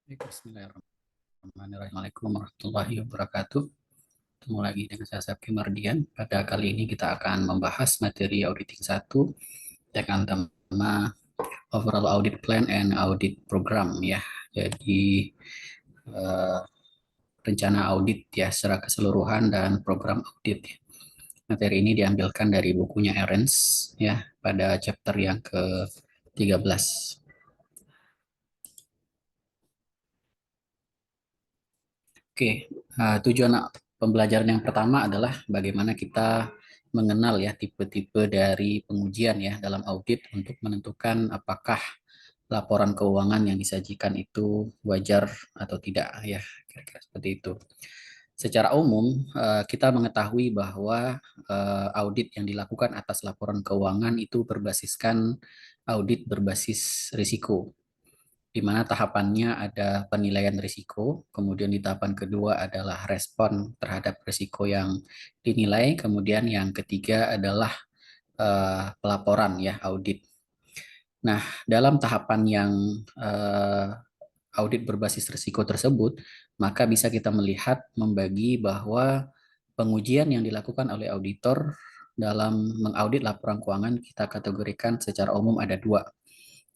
Bismillahirrahmanirrahim. Assalamualaikum warahmatullahi wabarakatuh. Ketemu lagi dengan saya Sabki Mardian. Pada kali ini kita akan membahas materi auditing 1 dengan tema overall audit plan and audit program ya. Jadi eh, rencana audit ya secara keseluruhan dan program audit. Materi ini diambilkan dari bukunya Ernst ya pada chapter yang ke-13. Oke, tujuan pembelajaran yang pertama adalah bagaimana kita mengenal ya tipe-tipe dari pengujian ya dalam audit untuk menentukan apakah laporan keuangan yang disajikan itu wajar atau tidak ya, kira-kira seperti itu. Secara umum, kita mengetahui bahwa audit yang dilakukan atas laporan keuangan itu berbasiskan audit berbasis risiko, di mana tahapannya ada penilaian risiko, kemudian di tahapan kedua adalah respon terhadap risiko yang dinilai, kemudian yang ketiga adalah pelaporan ya audit. Nah, dalam tahapan yang uh, audit berbasis risiko tersebut, maka bisa kita melihat membagi bahwa pengujian yang dilakukan oleh auditor dalam mengaudit laporan keuangan kita kategorikan secara umum ada dua.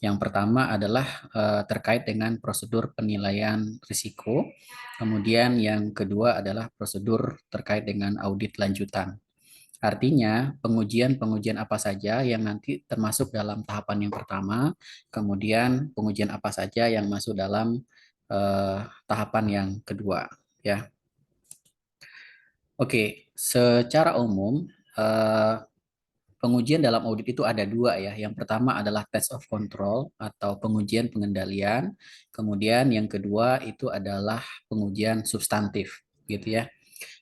Yang pertama adalah terkait dengan prosedur penilaian risiko, kemudian yang kedua adalah prosedur terkait dengan audit lanjutan. Artinya, pengujian-pengujian apa saja yang nanti termasuk dalam tahapan yang pertama, kemudian pengujian apa saja yang masuk dalam tahapan yang kedua, ya. Oke, secara umum pengujian dalam audit itu ada dua ya. Yang pertama adalah test of control atau pengujian pengendalian. Kemudian yang kedua itu adalah pengujian substantif, gitu ya.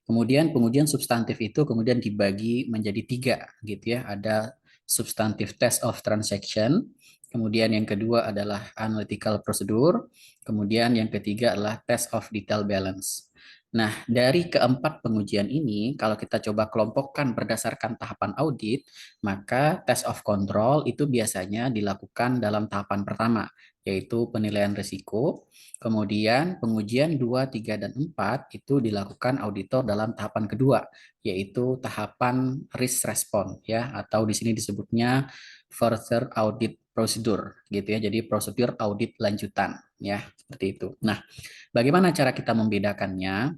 Kemudian pengujian substantif itu kemudian dibagi menjadi tiga gitu ya. Ada substantive test of transaction, kemudian yang kedua adalah analytical procedure, kemudian yang ketiga adalah test of detail balance. Nah, dari keempat pengujian ini, kalau kita coba kelompokkan berdasarkan tahapan audit, maka test of control itu biasanya dilakukan dalam tahapan pertama, yaitu penilaian risiko. Kemudian pengujian 2, 3, dan 4 itu dilakukan auditor dalam tahapan kedua, yaitu tahapan risk response ya, atau di sini disebutnya further audit procedure gitu ya. Jadi prosedur audit lanjutan ya, seperti itu. Nah, bagaimana cara kita membedakannya?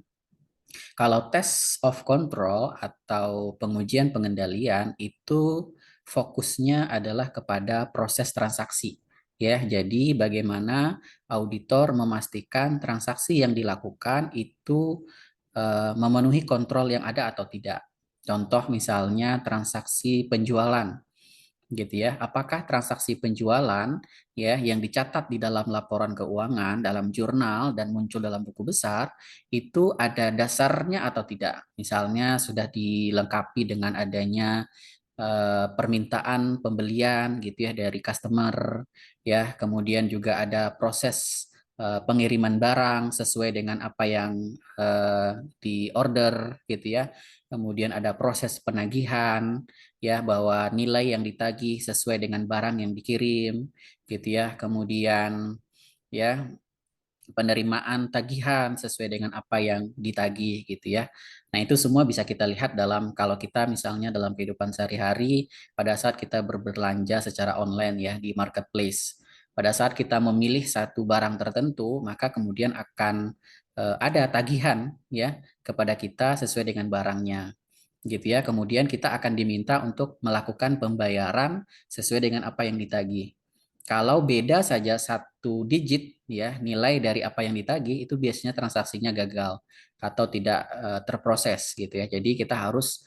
Kalau test of control atau pengujian pengendalian itu fokusnya adalah kepada proses transaksi. Ya, jadi bagaimana auditor memastikan transaksi yang dilakukan itu memenuhi kontrol yang ada atau tidak. Contoh misalnya transaksi penjualan gitu ya. Apakah transaksi penjualan ya yang dicatat di dalam laporan keuangan, dalam jurnal dan muncul dalam buku besar itu ada dasarnya atau tidak? Misalnya sudah dilengkapi dengan adanya permintaan pembelian gitu ya dari customer ya, kemudian juga ada proses pengiriman barang sesuai dengan apa yang di order gitu ya. Kemudian ada proses penagihan ya, bahwa nilai yang ditagih sesuai dengan barang yang dikirim gitu ya. Kemudian ya penerimaan tagihan sesuai dengan apa yang ditagih gitu ya. Nah, itu semua bisa kita lihat dalam kalau kita misalnya dalam kehidupan sehari-hari pada saat kita berbelanja secara online ya di marketplace. Pada saat kita memilih satu barang tertentu, maka kemudian akan ada tagihan ya kepada kita sesuai dengan barangnya gitu ya. Kemudian kita akan diminta untuk melakukan pembayaran sesuai dengan apa yang ditagih. Kalau beda saja satu digit ya nilai dari apa yang ditagih itu biasanya transaksinya gagal atau tidak terproses gitu ya. Jadi kita harus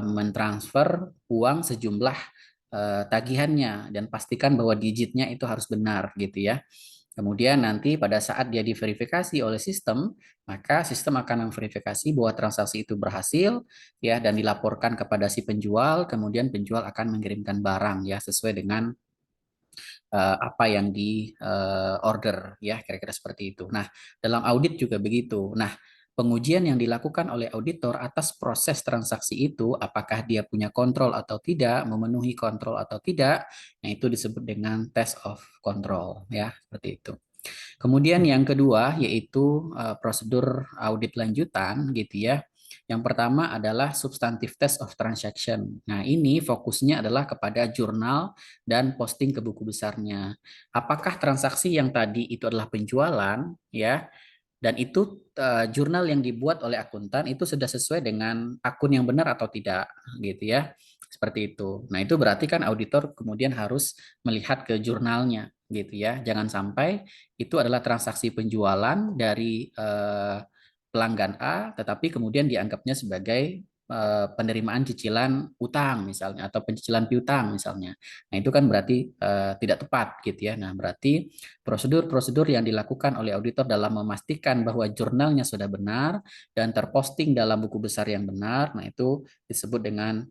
mentransfer uang sejumlah tagihannya dan pastikan bahwa digitnya itu harus benar gitu ya. Kemudian nanti pada saat dia diverifikasi oleh sistem, maka sistem akan memverifikasi bahwa transaksi itu berhasil ya dan dilaporkan kepada si penjual, kemudian penjual akan mengirimkan barang ya sesuai dengan apa yang di order ya, kira-kira seperti itu. Nah, dalam audit juga begitu. Nah, pengujian yang dilakukan oleh auditor atas proses transaksi itu, apakah dia punya kontrol atau tidak, memenuhi kontrol atau tidak, nah itu disebut dengan test of control ya, seperti itu. Kemudian yang kedua yaitu prosedur audit lanjutan gitu ya. Yang pertama adalah substantive test of transaction. Nah, ini fokusnya adalah kepada jurnal dan posting ke buku besarnya. Apakah transaksi yang tadi itu adalah penjualan ya, dan itu jurnal yang dibuat oleh akuntan itu sudah sesuai dengan akun yang benar atau tidak gitu ya. Seperti itu. Nah, itu berarti kan auditor kemudian harus melihat ke jurnalnya gitu ya. Jangan sampai itu adalah transaksi penjualan dari pelanggan A tetapi kemudian dianggapnya sebagai penerimaan cicilan utang misalnya atau pencicilan piutang misalnya. Nah, itu kan berarti tidak tepat gitu ya. Nah, berarti prosedur-prosedur yang dilakukan oleh auditor dalam memastikan bahwa jurnalnya sudah benar dan terposting dalam buku besar yang benar, nah itu disebut dengan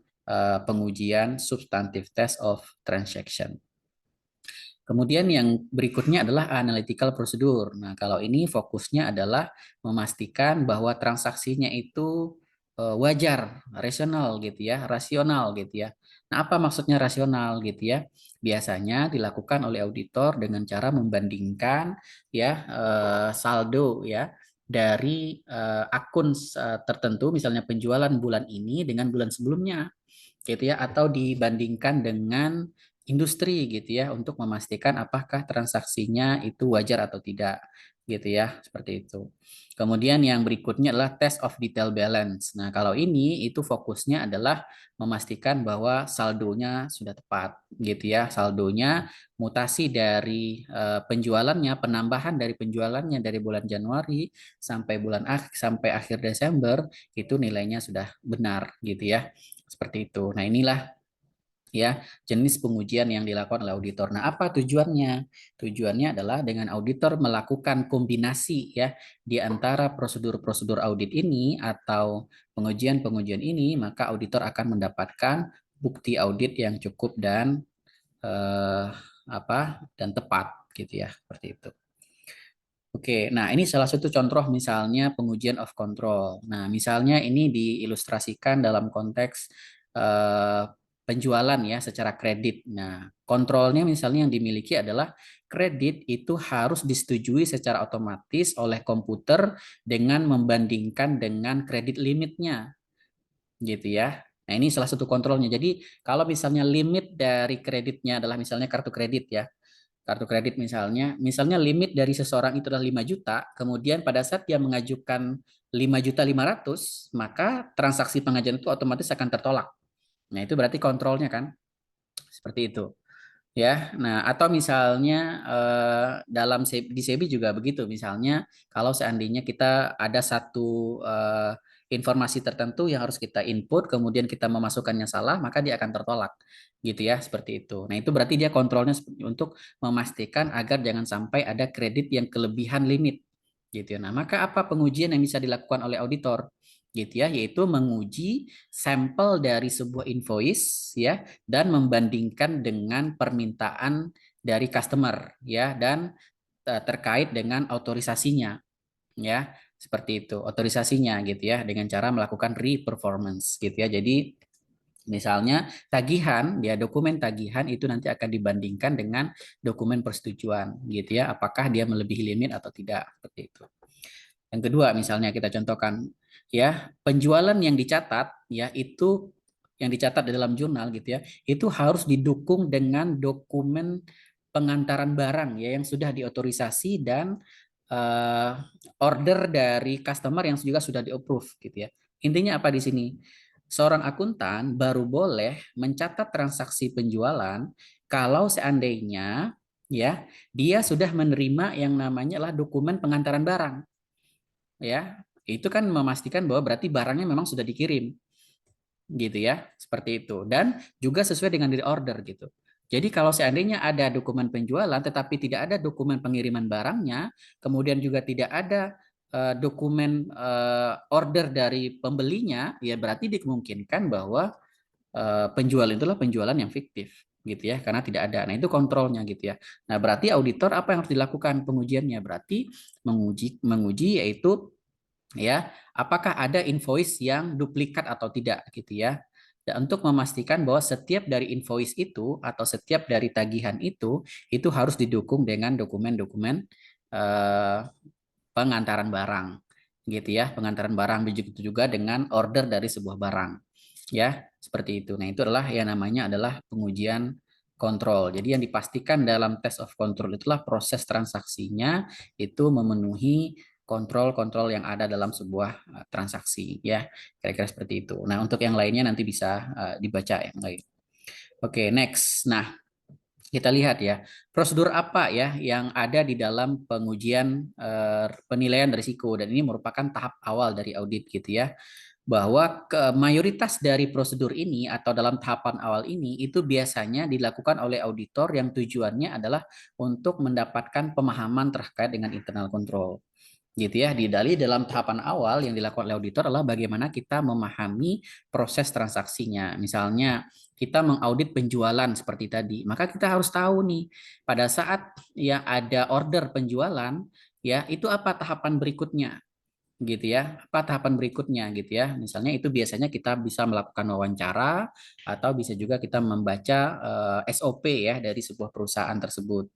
pengujian substantive test of transaction. Kemudian yang berikutnya adalah analytical procedure. Nah, kalau ini fokusnya adalah memastikan bahwa transaksinya itu wajar, rasional gitu ya. Nah, apa maksudnya rasional gitu ya? Biasanya dilakukan oleh auditor dengan cara membandingkan ya saldo ya dari akun tertentu, misalnya penjualan bulan ini dengan bulan sebelumnya gitu ya, atau dibandingkan dengan industri gitu ya untuk memastikan apakah transaksinya itu wajar atau tidak gitu ya, seperti itu. Kemudian yang berikutnya adalah test of detail balance. Nah, kalau ini itu fokusnya adalah memastikan bahwa saldonya sudah tepat gitu ya. Saldonya mutasi dari penjualannya, penambahan dari penjualannya dari bulan Januari sampai akhir Desember itu nilainya sudah benar gitu ya. Seperti itu. Nah, inilah ya jenis pengujian yang dilakukan oleh auditor. Nah, apa tujuannya? Tujuannya adalah dengan auditor melakukan kombinasi ya di antara prosedur-prosedur audit ini atau pengujian-pengujian ini, maka auditor akan mendapatkan bukti audit yang cukup dan eh, tepat gitu ya, seperti itu. Oke, nah ini salah satu contoh misalnya pengujian of control. Nah, misalnya ini diilustrasikan dalam konteks eh, penjualan ya secara kredit. Nah, kontrolnya misalnya yang dimiliki adalah kredit itu harus disetujui secara otomatis oleh komputer dengan membandingkan dengan kredit limitnya, gitu ya. Nah, ini salah satu kontrolnya. Jadi, kalau misalnya limit dari kreditnya adalah misalnya kartu kredit ya, kartu kredit misalnya limit dari seseorang itu adalah 5 juta, kemudian pada saat dia mengajukan 5.500.000, maka transaksi pengajuan itu otomatis akan tertolak. Nah, itu berarti kontrolnya kan, seperti itu. Ya, nah atau misalnya di SEBI juga begitu. Misalnya kalau seandainya kita ada satu informasi tertentu yang harus kita input, kemudian kita memasukkannya salah, maka dia akan tertolak, gitu ya, seperti itu. Nah itu berarti dia kontrolnya untuk memastikan agar jangan sampai ada kredit yang kelebihan limit, gitu ya. Nah maka apa pengujian yang bisa dilakukan oleh auditor? Gitu ya, yaitu menguji sampel dari sebuah invoice ya dan membandingkan dengan permintaan dari customer ya dan terkait dengan otorisasinya ya seperti itu otorisasinya gitu ya dengan cara melakukan re-performance gitu ya. Jadi misalnya tagihan ya dokumen tagihan itu nanti akan dibandingkan dengan dokumen persetujuan gitu ya apakah dia melebihi limit atau tidak seperti itu. Yang kedua, misalnya kita contohkan ya, penjualan yang dicatat ya itu yang dicatat di dalam jurnal gitu ya, itu harus didukung dengan dokumen pengantaran barang ya yang sudah diotorisasi dan uh, order dari customer yang juga sudah di-approve gitu ya. Intinya apa di sini? Seorang akuntan baru boleh mencatat transaksi penjualan kalau seandainya ya dia sudah menerima yang namanya lah dokumen pengantaran barang ya itu kan memastikan bahwa berarti barangnya memang sudah dikirim gitu ya seperti itu dan juga sesuai dengan di order gitu. Jadi kalau seandainya ada dokumen penjualan tetapi tidak ada dokumen pengiriman barangnya, kemudian juga tidak ada dokumen order dari pembelinya, ya berarti dimungkinkan bahwa penjual itulah penjualan yang fiktif gitu ya karena tidak ada. Nah, itu kontrolnya gitu ya. Nah, berarti auditor apa yang harus dilakukan pengujiannya? Berarti menguji yaitu ya apakah ada invoice yang duplikat atau tidak gitu ya dan untuk memastikan bahwa setiap dari invoice itu atau setiap dari tagihan itu harus didukung dengan dokumen-dokumen eh, pengantaran barang gitu ya, pengantaran barang. Begitu juga dengan order dari sebuah barang ya, seperti itu. Nah, itu adalah yang namanya adalah pengujian kontrol. Jadi yang dipastikan dalam test of control itulah proses transaksinya itu memenuhi kontrol-kontrol yang ada dalam sebuah transaksi ya, kira-kira seperti itu. Nah, untuk yang lainnya nanti bisa dibaca yang lain. Oke, next. Nah, kita lihat ya, prosedur apa ya yang ada di dalam pengujian penilaian risiko, dan ini merupakan tahap awal dari audit gitu ya. Bahwa mayoritas dari prosedur ini atau dalam tahapan awal ini itu biasanya dilakukan oleh auditor yang tujuannya adalah untuk mendapatkan pemahaman terkait dengan internal control gitu ya. Di dalam tahapan awal yang dilakukan oleh auditor adalah bagaimana kita memahami proses transaksinya. Misalnya kita mengaudit penjualan seperti tadi, maka kita harus tahu nih pada saat ya ada order penjualan ya, itu apa tahapan berikutnya gitu ya, apa tahapan berikutnya gitu ya. Misalnya itu biasanya kita bisa melakukan wawancara atau bisa juga kita membaca SOP ya dari sebuah perusahaan tersebut.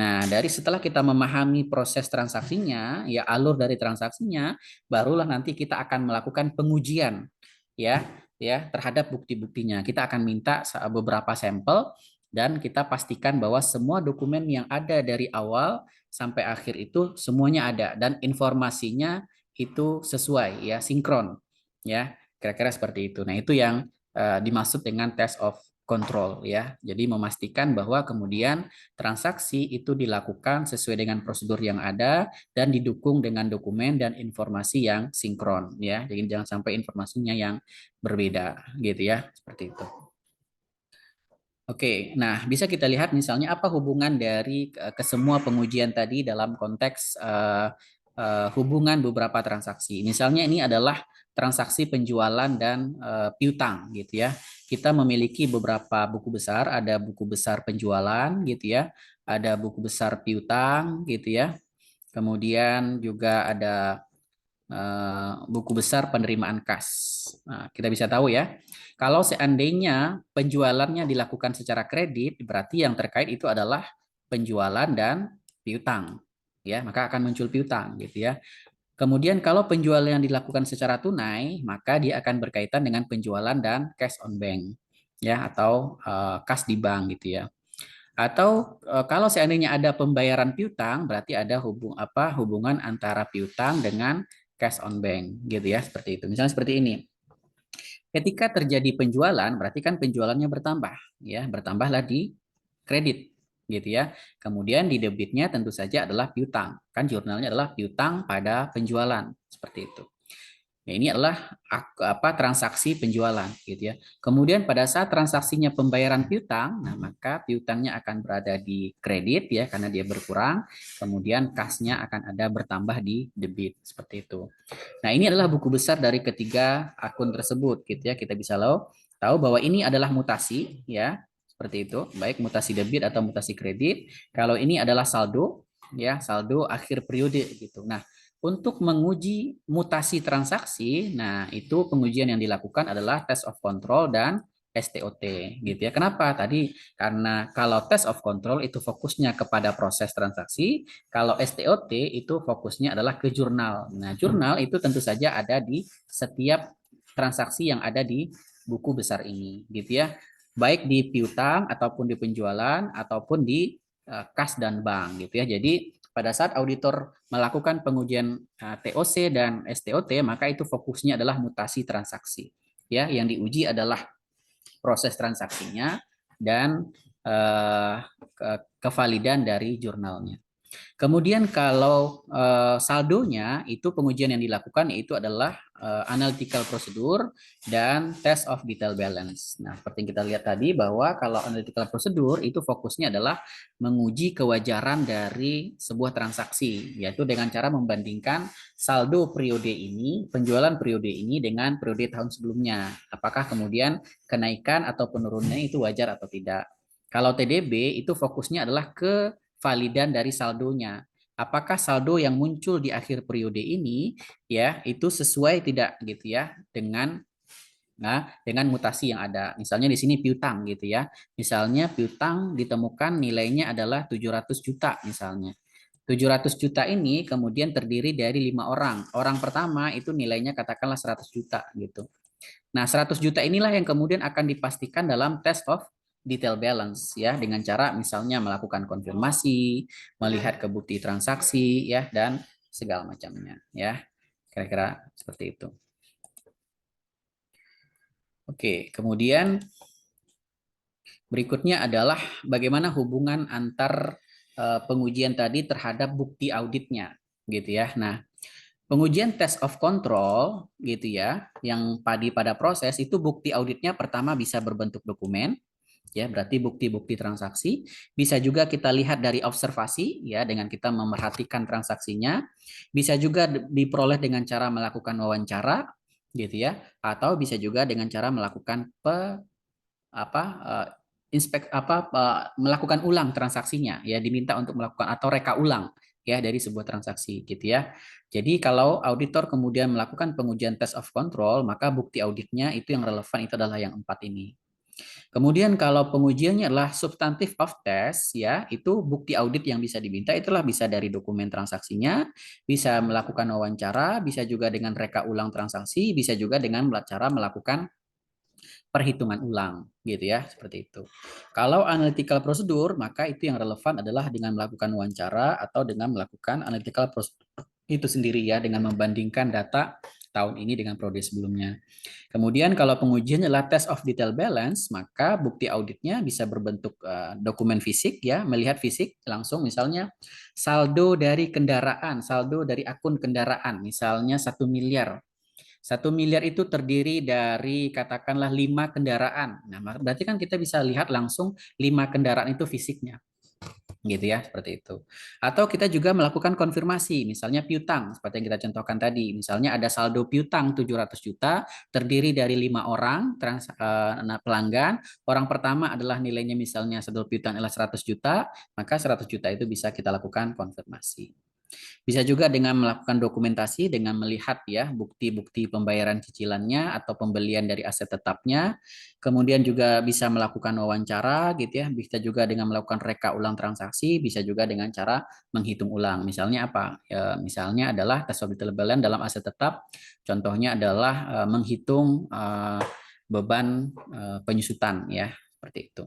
Nah, dari setelah kita memahami proses transaksinya, ya alur dari transaksinya, barulah nanti kita akan melakukan pengujian ya, ya terhadap bukti-buktinya. Kita akan minta beberapa sampel dan kita pastikan bahwa semua dokumen yang ada dari awal sampai akhir itu semuanya ada dan informasinya itu sesuai ya, sinkron ya, kira-kira seperti itu. Nah, itu yang dimaksud dengan test of control ya. Jadi memastikan bahwa kemudian transaksi itu dilakukan sesuai dengan prosedur yang ada dan didukung dengan dokumen dan informasi yang sinkron ya. Jadi jangan sampai informasinya yang berbeda gitu ya, seperti itu. Oke, nah bisa kita lihat misalnya apa hubungan dari kesemua pengujian tadi dalam konteks hubungan beberapa transaksi. Misalnya ini adalah transaksi penjualan dan piutang gitu ya. Kita memiliki beberapa buku besar, ada buku besar penjualan gitu ya, ada buku besar piutang gitu ya. Kemudian juga ada buku besar penerimaan kas. Nah, kita bisa tahu ya, kalau seandainya penjualannya dilakukan secara kredit, berarti yang terkait itu adalah penjualan dan piutang, ya, maka akan muncul piutang, gitu ya. Kemudian kalau penjualan yang dilakukan secara tunai, maka dia akan berkaitan dengan penjualan dan cash on bank, ya, atau kas di bank, gitu ya. Atau kalau seandainya ada pembayaran piutang, berarti ada hubungan antara piutang dengan cash on bank, gitu ya, seperti itu. Misalnya seperti ini. Ketika terjadi penjualan, berarti kan penjualannya bertambah, ya, bertambahlah di kredit, gitu ya. Kemudian di debitnya tentu saja adalah piutang, kan jurnalnya adalah piutang pada penjualan, seperti itu. Ya, ini adalah transaksi penjualan gitu ya. Kemudian pada saat transaksinya pembayaran piutang, nah maka piutangnya akan berada di kredit ya karena dia berkurang, kemudian kasnya akan ada bertambah di debit seperti itu. Nah, ini adalah buku besar dari ketiga akun tersebut gitu ya. Kita bisa tahu bahwa ini adalah mutasi ya, seperti itu, baik mutasi debit atau mutasi kredit. Kalau ini adalah saldo ya, saldo akhir periode gitu. Nah, untuk menguji mutasi transaksi, nah itu pengujian yang dilakukan adalah test of control dan STOT gitu ya. Kenapa? Tadi karena kalau test of control itu fokusnya kepada proses transaksi, kalau STOT itu fokusnya adalah ke jurnal. Nah, jurnal itu tentu saja ada di setiap transaksi yang ada di buku besar ini gitu ya. Baik di piutang ataupun di penjualan ataupun di kas dan bank gitu ya. Jadi pada saat auditor melakukan pengujian TOC dan STOT, maka itu fokusnya adalah mutasi transaksi. Ya, yang diuji adalah proses transaksinya dan kevalidan dari jurnalnya. Kemudian kalau saldonya itu pengujian yang dilakukan itu adalah analytical procedure dan test of detail balance. Nah, seperti yang kita lihat tadi bahwa kalau analytical procedure itu fokusnya adalah menguji kewajaran dari sebuah transaksi, yaitu dengan cara membandingkan saldo periode ini, penjualan periode ini dengan periode tahun sebelumnya. Apakah kemudian kenaikan atau penurunannya itu wajar atau tidak. Kalau TDB itu fokusnya adalah ke validan dari saldonya. Apakah saldo yang muncul di akhir periode ini ya itu sesuai tidak gitu ya dengan mutasi yang ada. Misalnya di sini piutang gitu ya. Misalnya piutang ditemukan nilainya adalah 700 juta misalnya. 700 juta ini kemudian terdiri dari 5 orang. Orang pertama itu nilainya katakanlah 100 juta gitu. Nah, 100 juta inilah yang kemudian akan dipastikan dalam test of detail balance ya dengan cara misalnya melakukan konfirmasi, melihat ke bukti transaksi ya dan segala macamnya ya. Kira-kira seperti itu. Oke, kemudian berikutnya adalah bagaimana hubungan antar pengujian tadi terhadap bukti auditnya gitu ya. Nah, pengujian test of control gitu ya, yang pada proses itu bukti auditnya pertama bisa berbentuk dokumen, ya berarti bukti-bukti transaksi. Bisa juga kita lihat dari observasi ya dengan kita memerhatikan transaksinya. Bisa juga diperoleh dengan cara melakukan wawancara gitu ya, atau bisa juga dengan cara melakukan apa melakukan ulang transaksinya ya diminta untuk melakukan atau reka ulang ya dari sebuah transaksi gitu ya. Jadi kalau auditor kemudian melakukan pengujian test of control, maka bukti auditnya itu yang relevan itu adalah yang 4 ini. Kemudian kalau pengujiannya adalah substantive of test ya, itu bukti audit yang bisa diminta itulah bisa dari dokumen transaksinya, bisa melakukan wawancara, bisa juga dengan reka ulang transaksi, bisa juga dengan cara melakukan perhitungan ulang gitu ya seperti itu. Kalau analytical prosedur maka itu yang relevan adalah dengan melakukan wawancara atau dengan melakukan analytical prosedur itu sendiri ya dengan membandingkan data tahun ini dengan periode sebelumnya. Kemudian kalau pengujian adalah test of detail balance, maka bukti auditnya bisa berbentuk dokumen fisik ya, melihat fisik langsung misalnya saldo dari kendaraan, saldo dari akun kendaraan, misalnya 1 miliar. 1 miliar itu terdiri dari katakanlah 5 kendaraan. Nah, berarti kan kita bisa lihat langsung 5 kendaraan itu fisiknya gitu ya seperti itu. Atau kita juga melakukan konfirmasi misalnya piutang seperti yang kita contohkan tadi, misalnya ada saldo piutang 700 juta terdiri dari 5 orang pelanggan. Orang pertama adalah nilainya misalnya saldo piutang adalah 100 juta, maka 100 juta itu bisa kita lakukan konfirmasi. Bisa juga dengan melakukan dokumentasi dengan melihat ya bukti-bukti pembayaran cicilannya atau pembelian dari aset tetapnya. Kemudian juga bisa melakukan wawancara gitu ya, bisa juga dengan melakukan reka ulang transaksi, bisa juga dengan cara menghitung ulang. Misalnya apa? Ya, misalnya adalah tes balance dalam aset tetap. Contohnya adalah menghitung beban penyusutan ya, seperti itu.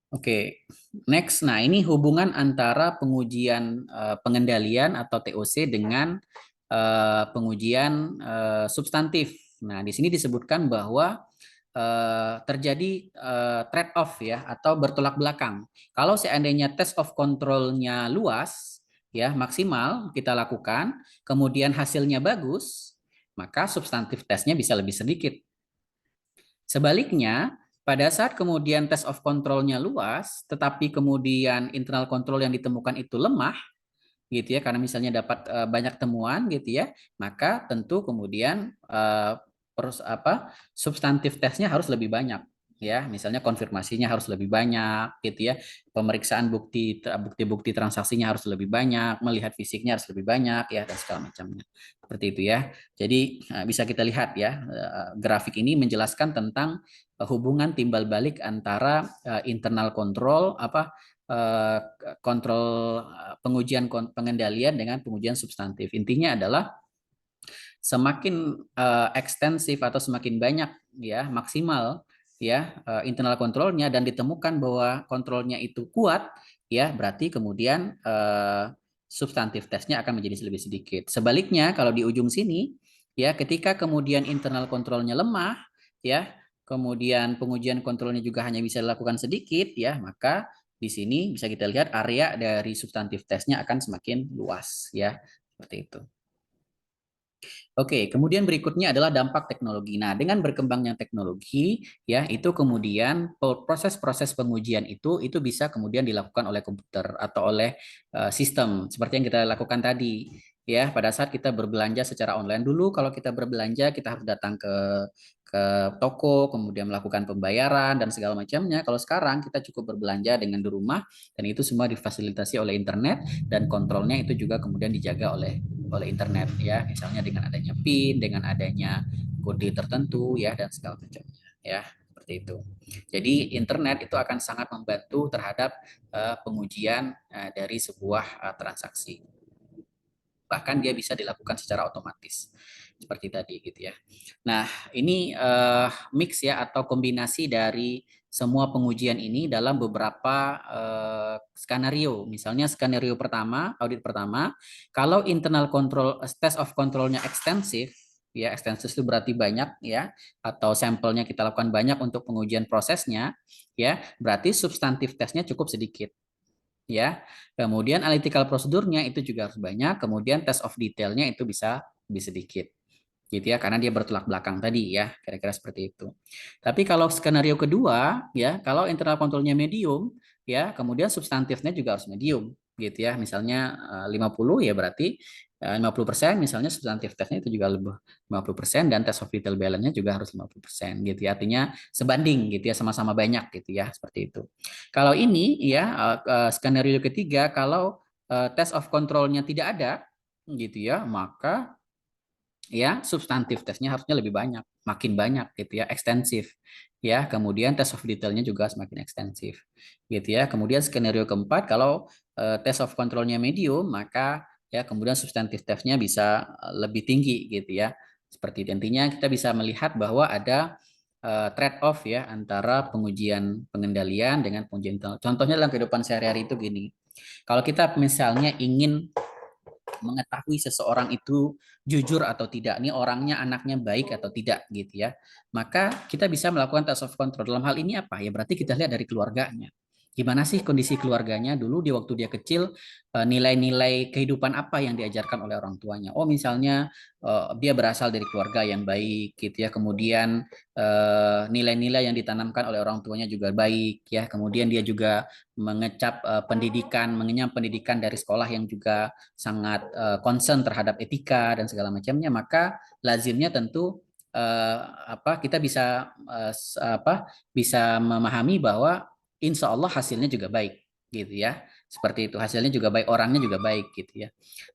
Oke, next. Nah, ini hubungan antara pengujian pengendalian atau TOC dengan pengujian substantif. Nah, di sini disebutkan bahwa terjadi trade off ya atau bertolak belakang. Kalau seandainya test of control-nya luas ya maksimal kita lakukan, kemudian hasilnya bagus, maka substantif testnya bisa lebih sedikit. Sebaliknya, pada saat kemudian test of control-nya luas, tetapi kemudian internal control yang ditemukan itu lemah, gitu ya, karena misalnya dapat banyak temuan, gitu ya, maka tentu kemudian substantif tesnya harus lebih banyak, ya, misalnya konfirmasinya harus lebih banyak, gitu ya, pemeriksaan bukti-bukti transaksinya harus lebih banyak, melihat fisiknya harus lebih banyak, ya, dan segala macamnya, seperti itu ya. Jadi bisa kita lihat ya, grafik ini menjelaskan tentang hubungan timbal balik antara internal control eh, kontrol pengujian pengendalian dengan pengujian substantif. Intinya adalah semakin ekstensif atau semakin banyak ya maksimal ya internal kontrolnya dan ditemukan bahwa kontrolnya itu kuat ya berarti kemudian substantif tesnya akan menjadi lebih sedikit. Sebaliknya kalau di ujung sini ya ketika kemudian internal kontrolnya lemah ya kemudian pengujian kontrolnya juga hanya bisa dilakukan sedikit ya maka di sini bisa kita lihat area dari substantif tesnya akan semakin luas ya seperti itu. Oke, kemudian berikutnya adalah dampak teknologi. Nah, dengan berkembangnya teknologi, ya itu kemudian proses-proses pengujian itu bisa kemudian dilakukan oleh komputer atau oleh sistem seperti yang kita lakukan tadi. Ya, pada saat kita berbelanja secara online dulu, kalau kita berbelanja kita harus datang ke toko, kemudian melakukan pembayaran dan segala macamnya. Kalau sekarang kita cukup berbelanja dengan di rumah dan itu semua difasilitasi oleh internet dan kontrolnya itu juga kemudian dijaga oleh internet ya, misalnya dengan adanya PIN, dengan adanya kode tertentu ya dan segala macamnya ya. seperti itu. Jadi internet itu akan sangat membantu terhadap pengujian dari sebuah transaksi. Bahkan dia bisa dilakukan secara otomatis seperti tadi gitu ya. Nah, ini mix ya atau kombinasi dari semua pengujian ini dalam beberapa skenario. Misalnya skenario pertama, audit pertama, kalau internal control test of controlnya ekstensif, ya ekstensif itu berarti banyak ya, atau sampelnya kita lakukan banyak untuk pengujian prosesnya, ya berarti substantif tesnya cukup sedikit ya. Kemudian analytical prosedurnya itu juga harus banyak, kemudian test of detailnya itu bisa lebih sedikit gitu ya, karena dia bertolak belakang tadi ya, kira-kira seperti itu. Tapi kalau skenario kedua ya, kalau internal kontrolnya medium ya, kemudian substantifnya juga harus medium gitu ya. Misalnya 50 ya berarti 50% misalnya substantif tesnya itu juga lebih 50% dan test of detail balance-nya juga harus 50% gitu ya. Artinya sebanding gitu ya, sama-sama banyak gitu ya, seperti itu. Kalau ini ya skenario ketiga, kalau test of control-nya tidak ada gitu ya, maka ya substantif tesnya harusnya lebih banyak, makin banyak gitu ya, ekstensif ya. Kemudian test of detailnya juga semakin ekstensif gitu ya. Kemudian skenario keempat, kalau test of controlnya medium, maka ya kemudian substantif tesnya bisa lebih tinggi gitu ya. Seperti itu. Intinya kita bisa melihat bahwa ada trade off ya antara pengujian pengendalian dengan pengujian internal. Contohnya dalam kehidupan sehari-hari itu gini. Kalau kita misalnya ingin mengetahui seseorang itu jujur atau tidak, ini orangnya anaknya baik atau tidak gitu ya, maka kita bisa melakukan test of control. Dalam hal ini apa ya, berarti kita lihat dari keluarganya, gimana sih kondisi keluarganya dulu di waktu dia kecil, nilai-nilai kehidupan apa yang diajarkan oleh orang tuanya. Oh misalnya dia berasal dari keluarga yang baik gitu ya, kemudian nilai-nilai yang ditanamkan oleh orang tuanya juga baik ya, kemudian dia juga mengecap pendidikan, mengenyam pendidikan dari sekolah yang juga sangat concern terhadap etika dan segala macamnya, maka lazimnya tentu kita bisa bisa memahami bahwa insya Allah hasilnya juga baik gitu ya, seperti itu, hasilnya juga baik, orangnya juga baik gitu ya.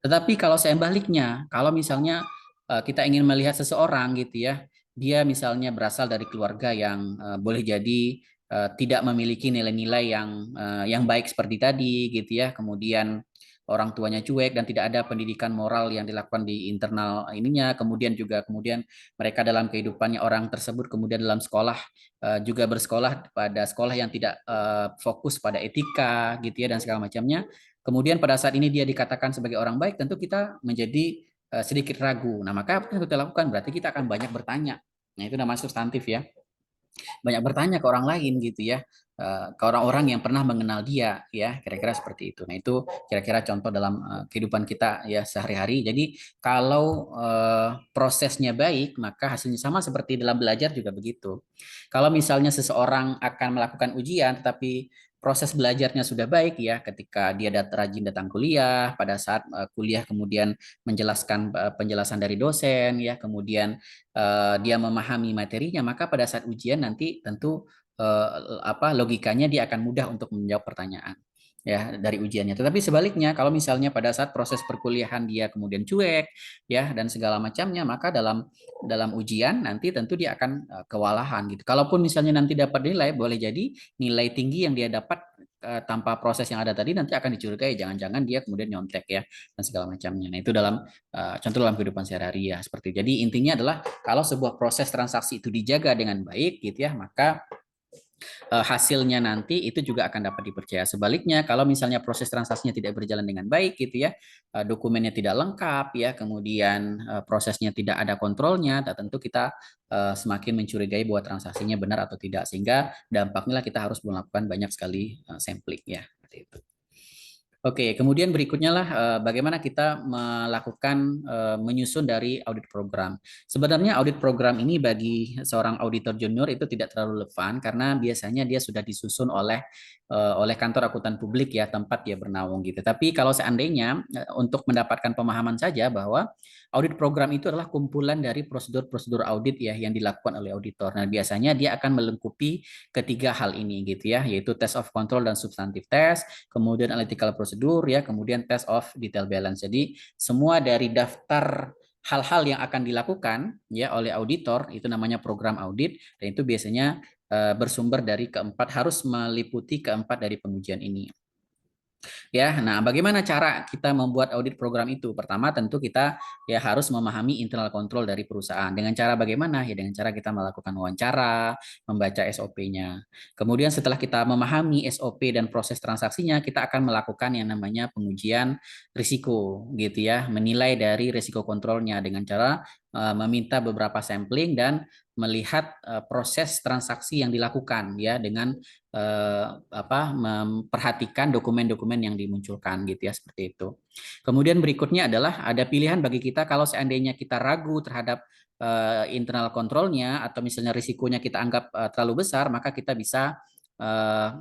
Tetapi kalau sebaliknya, kalau misalnya kita ingin melihat seseorang gitu ya, dia misalnya berasal dari keluarga yang boleh jadi tidak memiliki nilai-nilai yang baik seperti tadi gitu ya, kemudian orang tuanya cuek dan tidak ada pendidikan moral yang dilakukan di internal ininya, kemudian mereka dalam kehidupannya orang tersebut kemudian dalam sekolah juga bersekolah pada sekolah yang tidak fokus pada etika gitu ya dan segala macamnya, kemudian pada saat ini dia dikatakan sebagai orang baik, tentu kita menjadi sedikit ragu. Nah maka apa yang kita lakukan, berarti kita akan banyak bertanya. Nah itu namanya substantif ya, banyak bertanya ke orang lain gitu ya, ke orang-orang yang pernah mengenal dia ya, kira-kira seperti itu. Nah itu kira-kira contoh dalam kehidupan kita ya sehari-hari. Jadi kalau prosesnya baik, maka hasilnya sama seperti dalam belajar juga begitu. Kalau misalnya seseorang akan melakukan ujian tetapi proses belajarnya sudah baik ya, ketika dia rajin datang kuliah, pada saat kuliah kemudian menjelaskan penjelasan dari dosen ya, kemudian dia memahami materinya, maka pada saat ujian nanti tentu logikanya dia akan mudah untuk menjawab pertanyaan ya dari ujiannya. Tetapi sebaliknya, kalau misalnya pada saat proses perkuliahan dia kemudian cuek ya dan segala macamnya, maka dalam dalam ujian nanti tentu dia akan kewalahan gitu. Kalaupun misalnya nanti dapat nilai, boleh jadi nilai tinggi yang dia dapat tanpa proses yang ada tadi nanti akan dicurigai, jangan-jangan dia kemudian nyontek ya dan segala macamnya. Nah itu dalam contoh dalam kehidupan sehari-hari ya seperti itu. Jadi intinya adalah kalau sebuah proses transaksi itu dijaga dengan baik gitu ya, maka hasilnya nanti itu juga akan dapat dipercaya. Sebaliknya, kalau misalnya proses transaksinya tidak berjalan dengan baik gitu ya, dokumennya tidak lengkap ya, kemudian prosesnya tidak ada kontrolnya, tentu kita semakin mencurigai bahwa transaksinya benar atau tidak, sehingga dampaknya lah kita harus melakukan banyak sekali sampling ya, seperti itu. Oke, kemudian berikutnya lah bagaimana kita melakukan menyusun dari audit program. Sebenarnya audit program ini bagi seorang auditor junior itu tidak terlalu relevan karena biasanya dia sudah disusun oleh kantor akuntan publik ya, tempat dia bernaung gitu. Tapi kalau seandainya untuk mendapatkan pemahaman saja bahwa audit program itu adalah kumpulan dari prosedur-prosedur audit ya yang dilakukan oleh auditor. Nah, biasanya dia akan melengkapi ketiga hal ini gitu ya, yaitu test of control dan substantive test, kemudian analytical procedure ya, kemudian test of detail balance. Jadi semua dari daftar hal-hal yang akan dilakukan ya oleh auditor itu namanya program audit, dan itu biasanya bersumber dari keempat, harus meliputi keempat dari pengujian ini. Ya, nah bagaimana cara kita membuat audit program itu? Pertama tentu kita ya harus memahami internal control dari perusahaan. Dengan cara bagaimana? Ya dengan cara kita melakukan wawancara, membaca SOP-nya. Kemudian setelah kita memahami SOP dan proses transaksinya, kita akan melakukan yang namanya pengujian risiko gitu ya, menilai dari risiko kontrolnya dengan cara meminta beberapa sampling dan melihat proses transaksi yang dilakukan ya dengan memperhatikan dokumen-dokumen yang dimunculkan gitu ya, seperti itu. Kemudian berikutnya adalah ada pilihan bagi kita kalau seandainya kita ragu terhadap internal kontrolnya atau misalnya risikonya kita anggap terlalu besar, maka kita bisa uh,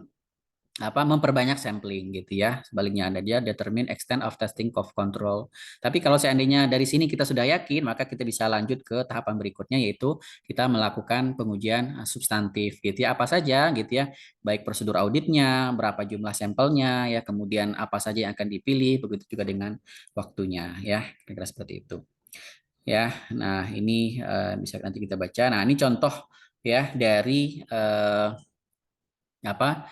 memperbanyak sampling gitu ya. Sebaliknya ada dia determine extent of testing of control. Tapi kalau seandainya dari sini kita sudah yakin, maka kita bisa lanjut ke tahapan berikutnya, yaitu kita melakukan pengujian substantif gitu ya. Apa saja gitu ya, baik prosedur auditnya, berapa jumlah sampelnya ya, kemudian apa saja yang akan dipilih, begitu juga dengan waktunya ya, kira-kira seperti itu. Ya, nah ini bisa nanti kita baca. Nah ini contoh ya dari apa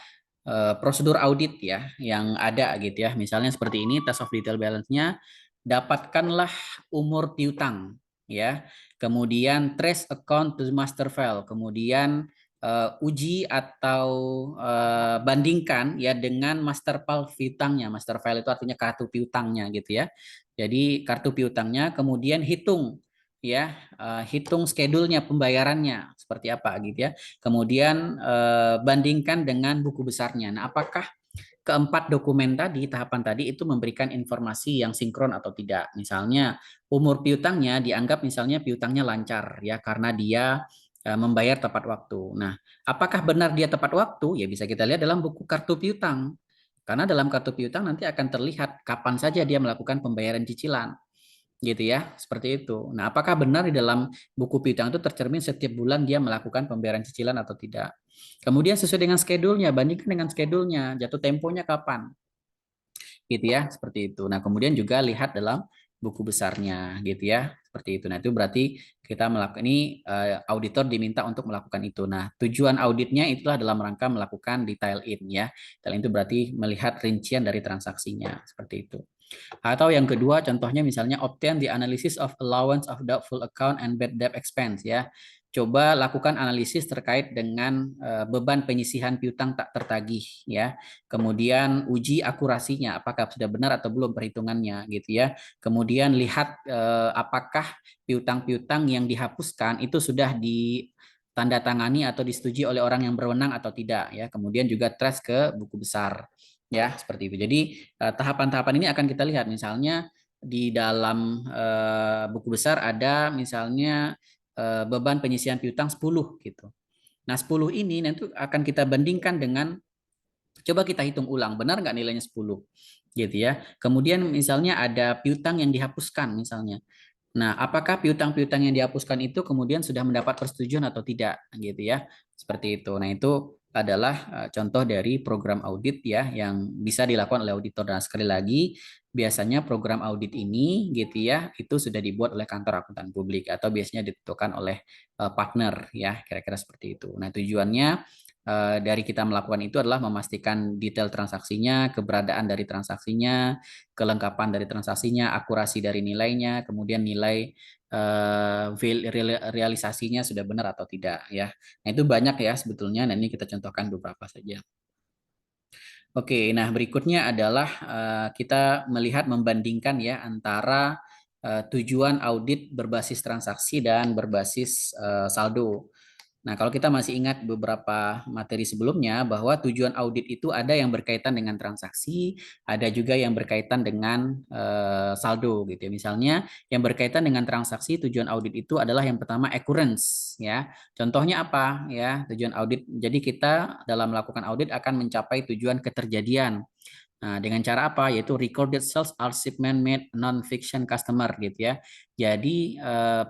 prosedur audit ya yang ada gitu ya. Misalnya seperti ini, test of detail balance-nya, dapatkanlah umur piutang ya. Kemudian trace account to master file, kemudian uji atau bandingkan ya dengan master file piutangnya. Master file itu artinya kartu piutangnya gitu ya. Jadi kartu piutangnya, kemudian hitung ya, hitung schedule-nya pembayarannya seperti apa gitu ya. Kemudian bandingkan dengan buku besarnya. Nah, apakah keempat dokumen tadi, tahapan tadi itu memberikan informasi yang sinkron atau tidak? Misalnya umur piutangnya dianggap misalnya piutangnya lancar ya karena dia membayar tepat waktu. Nah, apakah benar dia tepat waktu? Ya bisa kita lihat dalam buku kartu piutang. Karena dalam kartu piutang nanti akan terlihat kapan saja dia melakukan pembayaran cicilan gitu ya, seperti itu. Nah, apakah benar di dalam buku piutang itu tercermin setiap bulan dia melakukan pembayaran cicilan atau tidak? Kemudian sesuai dengan schedule-nya, bandingkan dengan schedule-nya, jatuh temponya kapan, gitu ya, seperti itu. Nah, kemudian juga lihat dalam buku besarnya, gitu ya, seperti itu. Nah, itu berarti kita melakukan ini, auditor diminta untuk melakukan itu. Nah, tujuan auditnya itulah dalam rangka melakukan detail in ya. Detail in itu berarti melihat rincian dari transaksinya, seperti itu. Atau yang kedua, contohnya misalnya obtain the analysis of allowance of doubtful account and bad debt expense ya. Coba lakukan analisis terkait dengan beban penyisihan piutang tak tertagih ya. Kemudian uji akurasinya, apakah sudah benar atau belum perhitungannya gitu ya. Kemudian lihat apakah piutang-piutang yang dihapuskan itu sudah tanda tangani atau disetujui oleh orang yang berwenang atau tidak ya. Kemudian juga trace ke buku besar ya, seperti itu. Jadi tahapan-tahapan ini akan kita lihat misalnya di dalam buku besar ada misalnya beban penyisihan piutang 10 gitu. Nah, 10 ini nanti akan kita bandingkan dengan, coba kita hitung ulang, benar nggak nilainya 10 gitu ya. Kemudian misalnya ada piutang yang dihapuskan misalnya. Nah, apakah piutang-piutang yang dihapuskan itu kemudian sudah mendapat persetujuan atau tidak, gitu ya? Seperti itu. Nah, itu adalah contoh dari program audit ya yang bisa dilakukan oleh auditor. Dan sekali lagi, biasanya program audit ini, gitu ya, itu sudah dibuat oleh kantor akuntan publik atau biasanya ditentukan oleh partner ya, kira-kira seperti itu. Nah, tujuannya dari kita melakukan itu adalah memastikan detail transaksinya, keberadaan dari transaksinya, kelengkapan dari transaksinya, akurasi dari nilainya, kemudian nilai realisasinya sudah benar atau tidak ya. Nah, itu banyak ya sebetulnya. Nah, ini kita contohkan beberapa saja. Oke, nah berikutnya adalah kita melihat membandingkan ya antara tujuan audit berbasis transaksi dan berbasis saldo. Nah, kalau kita masih ingat beberapa materi sebelumnya bahwa tujuan audit itu ada yang berkaitan dengan transaksi, ada juga yang berkaitan dengan saldo gitu ya. Misalnya yang berkaitan dengan transaksi, tujuan audit itu adalah yang pertama occurrence ya. Contohnya apa ya? Tujuan audit. Jadi kita dalam melakukan audit akan mencapai tujuan keterjadian. Nah, dengan cara apa? Yaitu recorded sales are shipment made non-fiction customer gitu ya. Jadi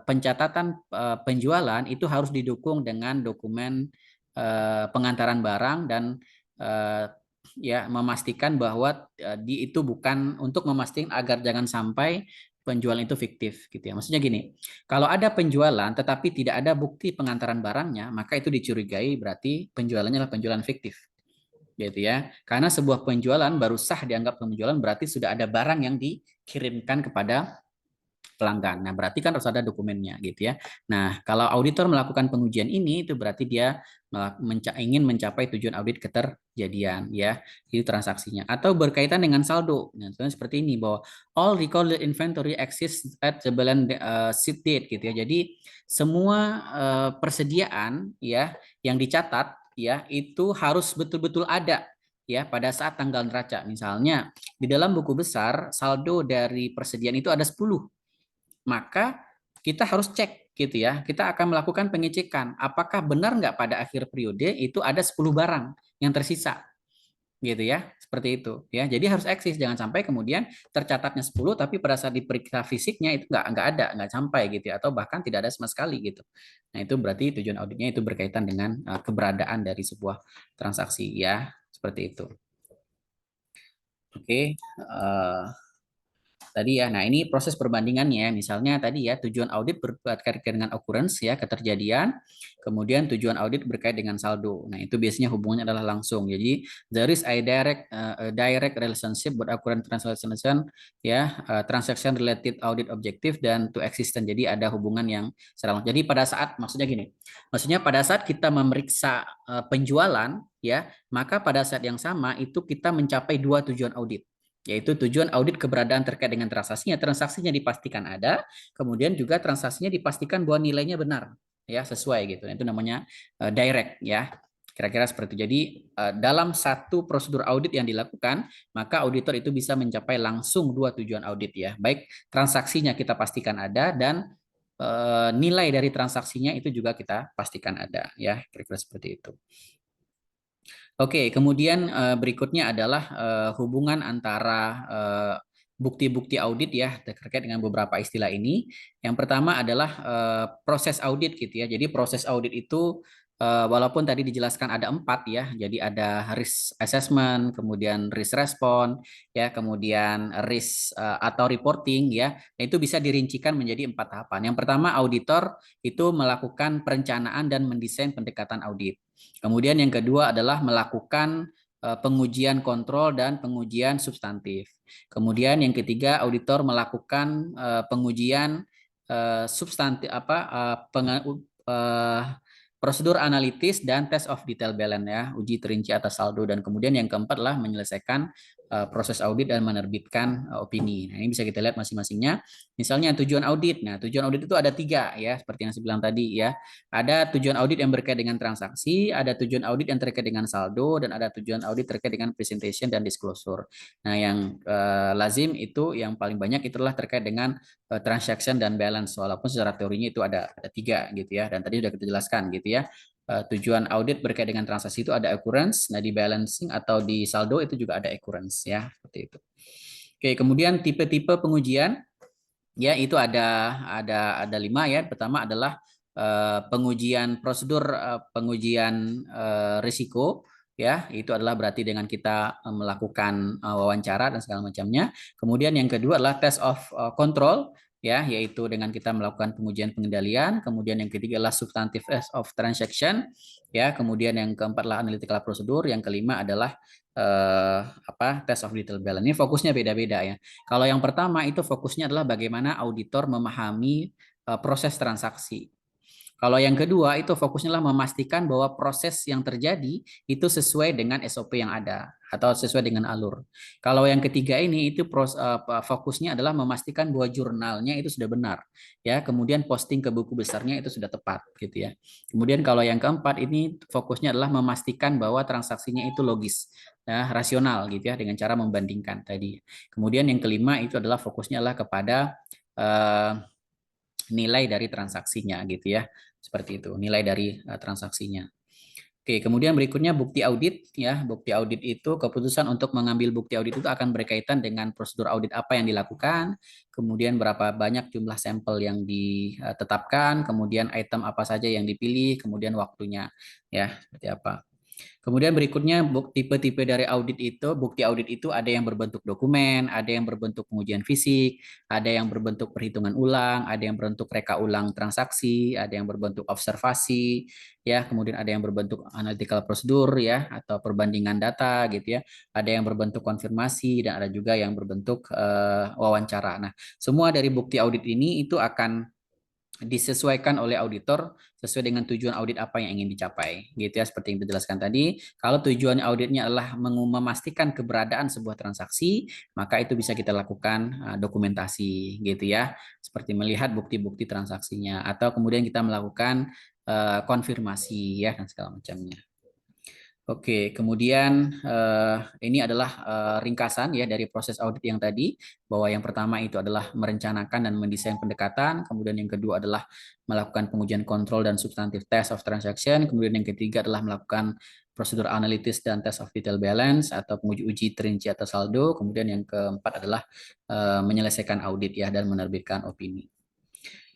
pencatatan penjualan itu harus didukung dengan dokumen pengantaran barang dan ya memastikan bahwa itu bukan, untuk memastikan agar jangan sampai penjualan itu fiktif gitu ya. Maksudnya gini, kalau ada penjualan tetapi tidak ada bukti pengantaran barangnya, maka itu dicurigai berarti penjualannya adalah penjualan fiktif gitu ya. Karena sebuah penjualan baru sah dianggap penjualan berarti sudah ada barang yang dikirimkan kepada pelanggan. Nah, berarti kan harus ada dokumennya gitu ya. Nah, kalau auditor melakukan pengujian ini itu berarti dia ingin mencapai tujuan audit keterjadian ya. Itu transaksinya atau berkaitan dengan saldo. Nah, seperti ini bahwa all recorded inventory exists at the balance sheet date gitu ya. Jadi semua persediaan ya yang dicatat ya itu harus betul-betul ada ya pada saat tanggal neraca. Misalnya di dalam buku besar saldo dari persediaan itu ada 10, maka kita harus cek gitu ya. Kita akan melakukan pengecekan apakah benar nggak pada akhir periode itu ada 10 barang yang tersisa gitu ya. Seperti itu ya. Jadi harus eksis, jangan sampai kemudian tercatatnya 10 tapi pada saat diperiksa fisiknya itu nggak ada, nggak sampai gitu ya, atau bahkan tidak ada sama sekali gitu. Nah, itu berarti tujuan auditnya itu berkaitan dengan keberadaan dari sebuah transaksi ya. Seperti itu. Oke, tadi ya. Nah, ini proses perbandingannya. Misalnya tadi ya, tujuan audit berkaitan dengan occurrence ya, keterjadian. Kemudian tujuan audit berkait dengan saldo. Nah, itu biasanya hubungannya adalah langsung. Jadi, there is a direct relationship with occurrence transaction ya, transaction related audit objective dan to existence. Jadi, ada hubungan yang secara langsung. Jadi, pada saat maksudnya gini. Maksudnya pada saat kita memeriksa penjualan ya, maka pada saat yang sama itu kita mencapai dua tujuan audit, yaitu tujuan audit keberadaan terkait dengan transaksinya. Transaksinya dipastikan ada, kemudian juga transaksinya dipastikan bahwa nilainya benar, ya sesuai gitu. Itu namanya direct ya. Kira-kira seperti itu. Jadi dalam satu prosedur audit yang dilakukan, maka auditor itu bisa mencapai langsung dua tujuan audit ya. Baik transaksinya kita pastikan ada dan nilai dari transaksinya itu juga kita pastikan ada ya. Kira-kira seperti itu. Oke, kemudian berikutnya adalah hubungan antara bukti-bukti audit ya terkait dengan beberapa istilah ini. Yang pertama adalah proses audit gitu ya. Jadi proses audit itu walaupun tadi dijelaskan ada 4 ya. Jadi ada risk assessment, kemudian risk response, ya, kemudian risk atau reporting ya. Nah, itu bisa dirincikan menjadi 4 tahapan. Yang pertama auditor itu melakukan perencanaan dan mendesain pendekatan audit. Kemudian yang kedua adalah melakukan pengujian kontrol dan pengujian substantif. Kemudian yang ketiga auditor melakukan pengujian substantif prosedur analitis dan test of detail balance ya, uji terinci atas saldo, dan kemudian yang keempat adalah menyelesaikan proses audit dan menerbitkan opini. Nah, ini bisa kita lihat masing-masingnya. Misalnya tujuan audit. Nah, tujuan audit itu ada 3 ya, seperti yang saya bilang tadi ya. Ada tujuan audit yang berkait dengan transaksi, ada tujuan audit yang terkait dengan saldo, dan ada tujuan audit terkait dengan presentation dan disclosure. Nah, yang lazim itu yang paling banyak itulah terkait dengan transaction dan balance, walaupun secara teorinya itu ada 3 gitu ya, dan tadi sudah kita jelaskan gitu ya. Tujuan audit berkait dengan transaksi itu ada occurrence, nah di balancing atau di saldo itu juga ada occurrence ya, seperti itu. Oke, kemudian tipe-tipe pengujian ya itu ada 5 ya. Pertama adalah pengujian prosedur pengujian risiko ya, itu adalah berarti dengan kita melakukan wawancara dan segala macamnya. Kemudian yang kedua adalah test of control ya, yaitu dengan kita melakukan pengujian pengendalian. Kemudian yang ketiga adalah substantive test of transaction ya, kemudian yang keempat adalah analytical prosedur, yang kelima adalah test of detail balance. Ini fokusnya beda-beda ya. Kalau yang pertama itu fokusnya adalah bagaimana auditor memahami proses transaksi. Kalau yang kedua itu fokusnya adalah memastikan bahwa proses yang terjadi itu sesuai dengan SOP yang ada atau sesuai dengan alur. Kalau yang ketiga ini itu fokusnya adalah memastikan bahwa jurnalnya itu sudah benar ya, kemudian posting ke buku besarnya itu sudah tepat gitu ya. Kemudian kalau yang keempat ini fokusnya adalah memastikan bahwa transaksinya itu logis ya, rasional gitu ya, dengan cara membandingkan tadi. Kemudian yang kelima itu adalah fokusnya adalah kepada nilai dari transaksinya gitu ya. Seperti itu, nilai dari transaksinya. Oke, kemudian berikutnya bukti audit ya. Bukti audit itu keputusan untuk mengambil bukti audit itu akan berkaitan dengan prosedur audit apa yang dilakukan, kemudian berapa banyak jumlah sampel yang ditetapkan, kemudian item apa saja yang dipilih, kemudian waktunya ya, seperti apa. Kemudian berikutnya tipe-tipe dari audit itu, bukti audit itu ada yang berbentuk dokumen, ada yang berbentuk pengujian fisik, ada yang berbentuk perhitungan ulang, ada yang berbentuk reka ulang transaksi, ada yang berbentuk observasi, ya, kemudian ada yang berbentuk analytical prosedur ya atau perbandingan data gitu ya, ada yang berbentuk konfirmasi dan ada juga yang berbentuk wawancara. Nah, semua dari bukti audit ini itu akan disesuaikan oleh auditor sesuai dengan tujuan audit apa yang ingin dicapai gitu ya, seperti yang dijelaskan tadi. Kalau tujuan auditnya adalah memastikan keberadaan sebuah transaksi, maka itu bisa kita lakukan dokumentasi gitu ya, seperti melihat bukti-bukti transaksinya, atau kemudian kita melakukan konfirmasi ya dan segala macamnya. Oke, kemudian ini adalah ringkasan ya dari proses audit yang tadi, bahwa yang pertama itu adalah merencanakan dan mendesain pendekatan, kemudian yang kedua adalah melakukan pengujian kontrol dan substantif test of transaction, kemudian yang ketiga adalah melakukan prosedur analitis dan test of detail balance atau uji terinci atas saldo, kemudian yang keempat adalah menyelesaikan audit ya dan menerbitkan opini.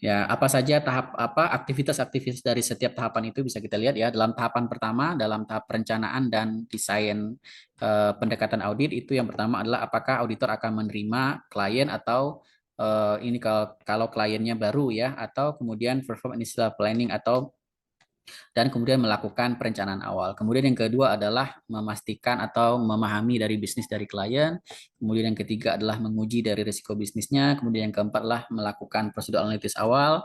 Ya, apa saja aktivitas-aktivitas dari setiap tahapan itu bisa kita lihat ya. Dalam tahapan pertama, dalam tahap perencanaan dan desain pendekatan audit itu yang pertama adalah apakah auditor akan menerima klien atau ini kalau kliennya baru ya, atau kemudian perform initial planning atau dan kemudian melakukan perencanaan awal. Kemudian yang kedua adalah memastikan atau memahami dari bisnis dari klien. Kemudian yang ketiga adalah menguji dari risiko bisnisnya. Kemudian yang keempat adalah melakukan prosedur analitis awal.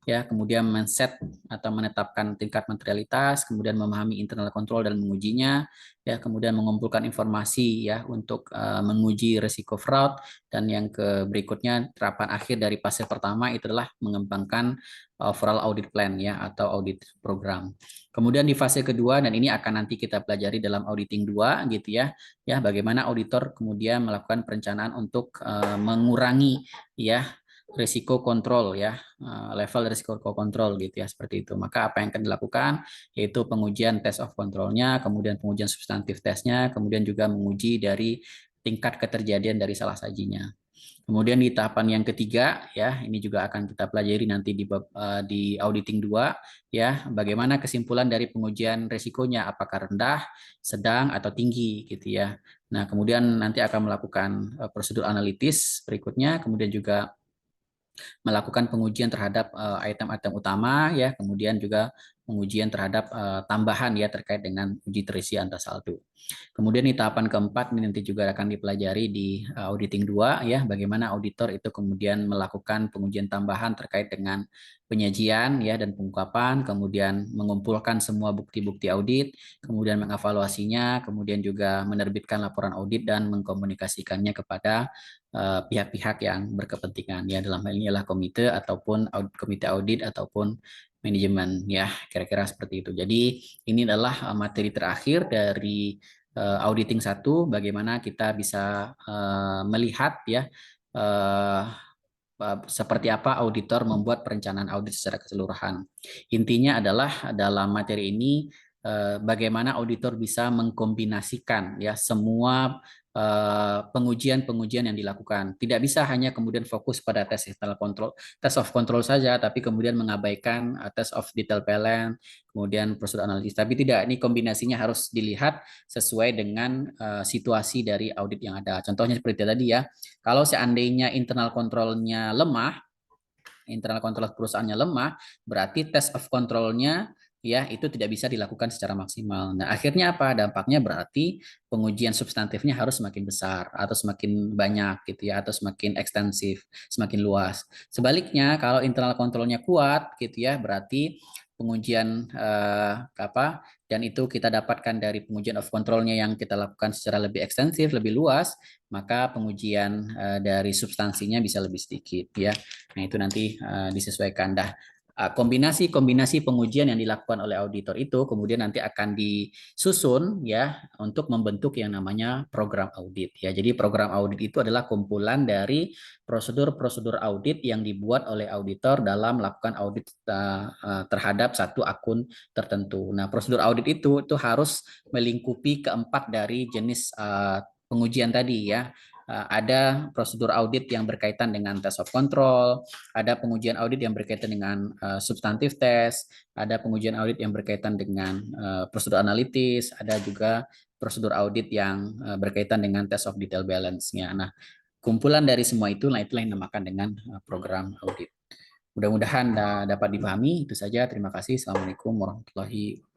Ya, kemudian men-set atau menetapkan tingkat materialitas, kemudian memahami internal control dan mengujinya, ya, kemudian mengumpulkan informasi ya untuk menguji risiko fraud, dan yang berikutnya terapan akhir dari fase pertama itu adalah mengembangkan overall audit plan ya atau audit program. Kemudian di fase kedua, dan ini akan nanti kita pelajari dalam auditing 2 gitu ya. Ya, bagaimana auditor kemudian melakukan perencanaan untuk mengurangi ya risiko kontrol ya, level risiko kontrol gitu ya, seperti itu. Maka apa yang akan dilakukan yaitu pengujian test of controlnya, kemudian pengujian substantif tesnya, kemudian juga menguji dari tingkat keterjadian dari salah sajinya. Kemudian di tahapan yang ketiga ya, ini juga akan kita pelajari nanti di auditing 2 ya, bagaimana kesimpulan dari pengujian risikonya, apakah rendah, sedang atau tinggi gitu ya. Nah, kemudian nanti akan melakukan prosedur analitis berikutnya, kemudian juga melakukan pengujian terhadap item-item utama ya, kemudian juga pengujian terhadap tambahan ya terkait dengan uji terisi antar saldo. Kemudian di tahapan keempat ini nanti juga akan dipelajari di auditing 2 ya, bagaimana auditor itu kemudian melakukan pengujian tambahan terkait dengan penyajian ya dan pengungkapan, kemudian mengumpulkan semua bukti-bukti audit, kemudian mengevaluasinya, kemudian juga menerbitkan laporan audit dan mengkomunikasikannya kepada pihak-pihak yang berkepentingan ya, dalam hal ini adalah komite ataupun komite audit ataupun manajemen ya, kira-kira seperti itu. Jadi ini adalah materi terakhir dari auditing 1, bagaimana kita bisa melihat ya seperti apa auditor membuat perencanaan audit secara keseluruhan. Intinya adalah dalam materi ini bagaimana auditor bisa mengkombinasikan ya semua pengujian-pengujian yang dilakukan. Tidak bisa hanya kemudian fokus pada tes internal control, test of control saja, tapi kemudian mengabaikan test of detail balance, kemudian prosedur analisis. Tapi tidak, ini kombinasinya harus dilihat sesuai dengan situasi dari audit yang ada. Contohnya seperti tadi ya, kalau seandainya internal controlnya lemah, internal control perusahaannya lemah, berarti test of controlnya ya itu tidak bisa dilakukan secara maksimal. Nah, akhirnya apa? Dampaknya berarti pengujian substantifnya harus semakin besar atau semakin banyak gitu ya, atau semakin ekstensif, semakin luas. Sebaliknya, kalau internal controlnya kuat gitu ya, berarti pengujian dan itu kita dapatkan dari pengujian of controlnya yang kita lakukan secara lebih ekstensif, lebih luas, maka pengujian dari substansinya bisa lebih sedikit ya. Nah, itu nanti disesuaikan. Kombinasi-kombinasi pengujian yang dilakukan oleh auditor itu kemudian nanti akan disusun ya untuk membentuk yang namanya program audit ya. Jadi program audit itu adalah kumpulan dari prosedur-prosedur audit yang dibuat oleh auditor dalam melakukan audit terhadap satu akun tertentu. Nah, prosedur audit itu harus melingkupi keempat dari jenis pengujian tadi ya. ada prosedur audit yang berkaitan dengan test of control, ada pengujian audit yang berkaitan dengan substantif test, ada pengujian audit yang berkaitan dengan prosedur analitis, ada juga prosedur audit yang berkaitan dengan test of detail balance-nya. Nah, kumpulan dari semua itulah yang dinamakan dengan program audit. Mudah-mudahan dapat dipahami. Itu saja. Terima kasih. Assalamualaikum warahmatullahi wabarakatuh.